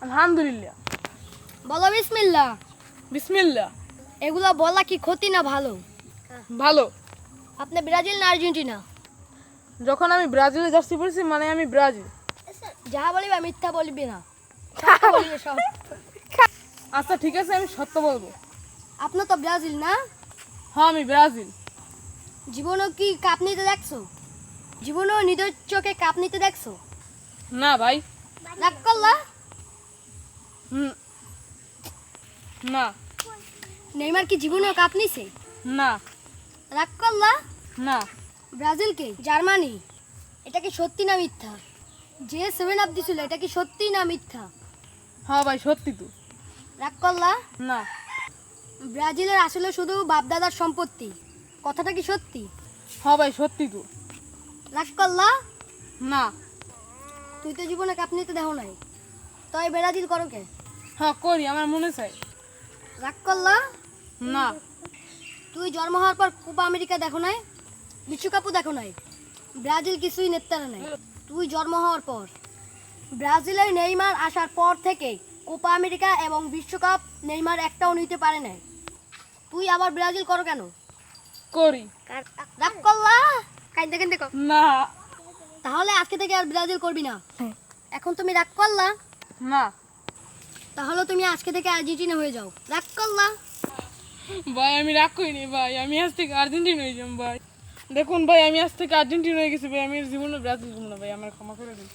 আলহামদুলিল্লাহ। বলো বিসমিল্লাহ। বিসমিল্লাহ। এগুলা বলা কি ক্ষতি না ভালো? ভালো। আপনি ব্রাজিল না আর্জেন্টিনা? যখন আমি ব্রাজিলে জার্সি পরেছি মানে আমি ব্রাজিল। যাহা বলিবা মিথ্যা বলবি না, সত্য বলিবে সব। আচ্ছা ঠিক আছে, আমি সত্য বলবো। আপনি তো ব্রাজিল না? হ্যাঁ আমি ব্রাজিল। জীবনও কি কাপ নিতে দেখছো? জীবনও নিজের চোখে কাপ নিতে দেখছো? না ভাই। রাগ করলা? হুম, না। নেইমার কি জীবনেও কাপ নিছে? না। রাগ করলা? না। ব্রাজিল কে? জার্মানি। এটা কি সত্যি না মিথ্যা? যে 7 আপ দিছিল এটা কি সত্যি না মিথ্যা? হ্যাঁ ভাই সত্যি তো। রাগ করলা? না। ব্রাজিলের আসলে শুধু বাপদাদার সম্পত্তি, কথাটা কি সত্যি? হ্যাঁ ভাই সত্যি তো। রাগ করলা? না। তুই তো জীবনে কাপ নিতে দেখো নাই, তাই ব্রাজিল করো কে? হ্যাঁ করি, আমার মনে চাই। রাগ করলা? না। তুই জন্ম হওয়ার পর কোপা আমেরিকা দেখো নাই, বিশ্বকাপও দেখো নাই, ব্রাজিল কিছুই নেতার নাই। তুই জন্ম হওয়ার পর ব্রাজিলের নেইমার আসার পর থেকে কোপা আমেরিকা এবং বিশ্বকাপ নেইমার একটাও নিতে পারে নাই। তুই আবার ব্রাজিল করো কেন? করি। রাগ করলা? কাইন্দে কাইন্দে কর। না। তাহলে আজকে থেকে আর ব্রাজিল করবি না। এখন তুমি রাগ করলা? না। তাহলে তুমি আজকে থেকে আর্জেন্টিনা হয়ে যাও। রাগ করলা? ভাই আমি রাগ করিনি ভাই, আমি আজ থেকে আর্জেন্টিনা হয়ে যাম ভাই। দেখুন ভাই, আমি আজ থেকে আর্জেন্টিনা হয়ে গেছি ভাই, আমি জীবনে ব্রাজিল করবো না ভাই, আমার ক্ষমা করে দিন।